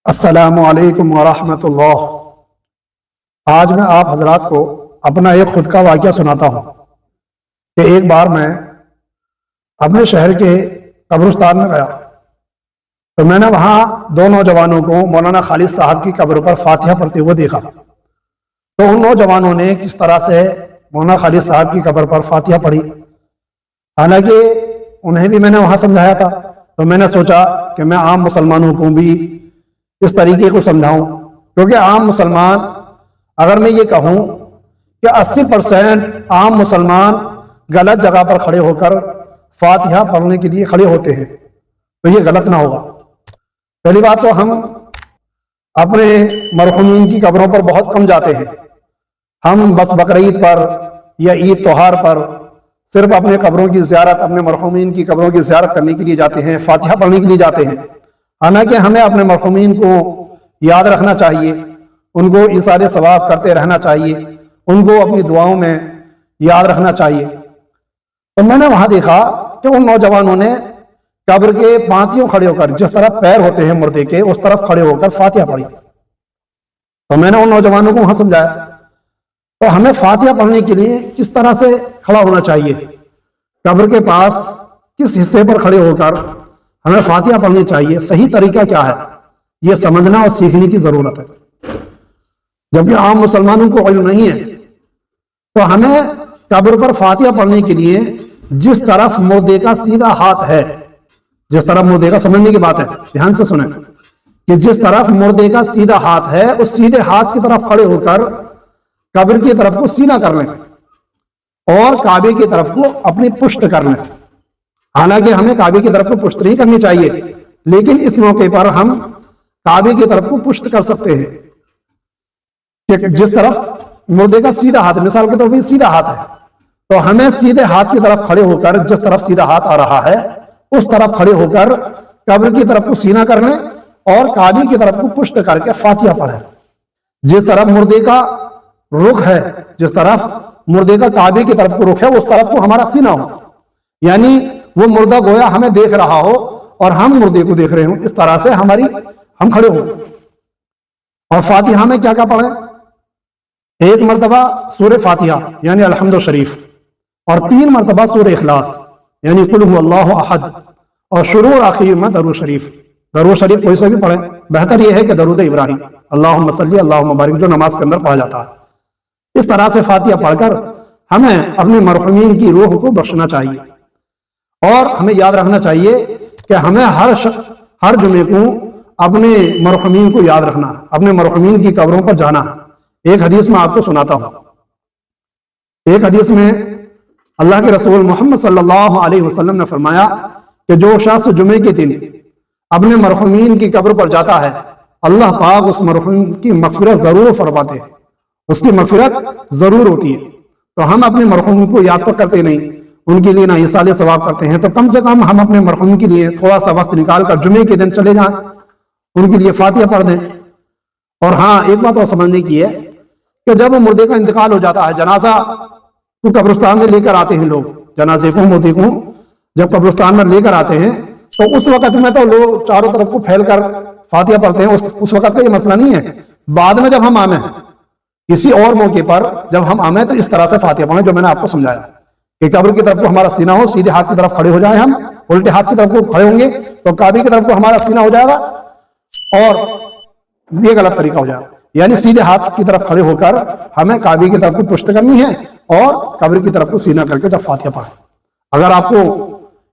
السلام علیکم ورحمۃ اللہ۔ آج میں آپ حضرات کو اپنا ایک خود کا واقعہ سناتا ہوں کہ ایک بار میں اپنے شہر کے قبرستان میں گیا تو میں نے وہاں دو نوجوانوں کو مولانا خالد صاحب کی قبر پر فاتحہ پڑھتے ہوئے دیکھا۔ تو ان نوجوانوں نے کس طرح سے مولانا خالد صاحب کی قبر پر فاتحہ پڑھی، حالانکہ انہیں بھی میں نے وہاں سمجھایا تھا، تو میں نے سوچا کہ میں عام مسلمانوں کو بھی اس طریقے کو سمجھاؤں، کیونکہ عام مسلمان، اگر میں یہ کہوں کہ 80% عام مسلمان غلط جگہ پر کھڑے ہو کر فاتحہ پڑھنے کے لیے کھڑے ہوتے ہیں، تو یہ غلط نہ ہوگا۔ پہلی بات تو ہم اپنے مرحومین کی قبروں پر بہت کم جاتے ہیں۔ ہم بس بقرعید پر یا عید تہوار پر صرف اپنے قبروں کی زیارت، اپنے مرحومین کی قبروں کی زیارت کرنے کے لیے جاتے ہیں، فاتحہ پڑھنے کے لیے جاتے ہیں۔ حالانکہ ہمیں اپنے مرحومین کو یاد رکھنا چاہیے، ان کو ایثار ثواب کرتے رہنا چاہیے، ان کو اپنی دعاؤں میں یاد رکھنا چاہیے۔ تو میں نے وہاں دیکھا کہ ان نوجوانوں نے قبر کے پانتیوں کھڑے ہو کر، جس طرف پیر ہوتے ہیں مردے کے، اس طرف کھڑے ہو کر فاتحہ پڑھی۔ تو میں نے ان نوجوانوں کو وہاں سمجھایا تو ہمیں فاتحہ پڑھنے کے لیے کس طرح سے کھڑا ہونا چاہیے، قبر کے پاس کس حصے پر کھڑے ہو کر ہمیں فاتحہ پڑھنی چاہیے، صحیح طریقہ کیا ہے، یہ سمجھنا اور سیکھنے کی ضرورت ہے۔ جبکہ عام مسلمانوں کو علم نہیں ہے، تو ہمیں قبر پر فاتحہ پڑھنے کے لیے جس طرف مردے کا سیدھا ہاتھ ہے، جس طرف مردے کا، سمجھنے کی بات ہے، دھیان سے سنیں، کہ جس طرف مردے کا سیدھا ہاتھ ہے، اس سیدھے ہاتھ کی طرف کھڑے ہو کر قبر کی طرف کو سینہ کر لیں اور کعبے کی طرف کو اپنی پشت کر لیں۔ حالانکہ ہمیں کعبے کی طرف کو پشت نہیں کرنی چاہیے، لیکن اس موقع پر ہم کعبے کی طرف کو پشت کر سکتے ہیں کہ جس طرف مردے کا سیدھا ہاتھ، مثال کے طور پر سیدھا ہاتھ ہے، تو ہمیں سیدھے ہاتھ کی طرف کھڑے ہو کر، جس طرف سیدھا ہاتھ آ رہا ہے اس طرف کھڑے ہو کر قبر کی طرف کو سینہ کر لیں اور کعبے کی طرف کو پشت کر کے فاتحہ پڑھیں۔ جس طرف مردے کا رخ ہے، جس طرف مردے کا کعبے کی طرف کو رخ ہے، اس طرف کو ہمارا سینہ ہو، یعنی وہ مردہ گویا ہمیں دیکھ رہا ہو اور ہم مردے کو دیکھ رہے ہوں، اس طرح سے ہم کھڑے ہوں۔ اور فاتحہ میں کیا کیا پڑھیں؟ ایک مرتبہ سورہ فاتحہ یعنی الحمد شریف، اور 3 مرتبہ سورہ اخلاص یعنی قل هو اللہ احد، اور شروع اور آخر میں درود شریف۔ درود شریف کوئی سے بھی پڑھیں، بہتر یہ ہے کہ درود ابراہیم، اللہم صلی اللہم بارک، جو نماز کے اندر پڑھا جاتا ہے۔ اس طرح سے فاتحہ پڑھ کر ہمیں اپنے مرحومین کی روح کو بخشنا چاہیے، اور ہمیں یاد رکھنا چاہیے کہ ہمیں ہر جمعے کو اپنے مرحومین کو یاد رکھنا، اپنے مرحومین کی قبروں پر جانا۔ ایک حدیث میں آپ کو سناتا ہوں۔ ایک حدیث میں اللہ کے رسول محمد صلی اللہ علیہ وسلم نے فرمایا کہ جو شخص جمعے کے دن اپنے مرحومین کی قبر پر جاتا ہے، اللہ پاک اس مرحوم کی مغفرت ضرور فرماتے ہیں، اس کی مغفرت ضرور ہوتی ہے۔ تو ہم اپنے مرحوم کو یاد تو کرتے نہیں، ان کے لیے نہ ایصال ثواب کرتے ہیں، تو کم سے کم ہم اپنے مرحوم کے لیے تھوڑا سا وقت نکال کر جمعے کے دن چلے جائیں، ان کے لیے فاتحہ پڑھ دیں۔ اور ہاں، ایک بات اور سمجھنے کی ہے کہ جب مردے کا انتقال ہو جاتا ہے، جنازہ تو قبرستان میں لے کر آتے ہیں لوگ، جنازے کو، مردے کو جب قبرستان میں لے کر آتے ہیں، تو اس وقت میں تو لوگ چاروں طرف کو پھیل کر فاتحہ پڑھتے ہیں، اس وقت کا یہ مسئلہ نہیں ہے۔ بعد میں جب ہم آمیں، کسی اور موقع پر جب ہم آمیں، تو اس طرح سے فاتحہ پڑھیں جو میں نے آپ کو سمجھایا، کہ قبر کی طرف کو ہمارا سینہ ہو، سیدھے ہاتھ کی طرف کھڑے ہو جائیں، ہم الٹے ہاتھ کی طرف کو کھڑے ہوں گے تو کعبے کی طرف کو ہمارا سینہ ہو جائے گا، اور یہ غلط طریقہ ہو جائے گا، یعنی سیدھے ہاتھ کی طرف کھڑے ہو کر ہمیں کعبے کی طرف کو پشت کرنی ہے اور قبر کی طرف کو سینہ کر کے جب فاتحہ پڑھیں۔ اگر آپ کو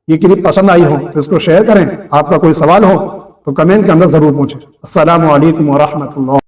یہ کلپ پسند آئی ہو تو اس کو شیئر کریں، آپ کا کوئی سوال ہو تو کمنٹ کے اندر ضرور پوچھیں۔ السلام علیکم ورحمۃ اللہ۔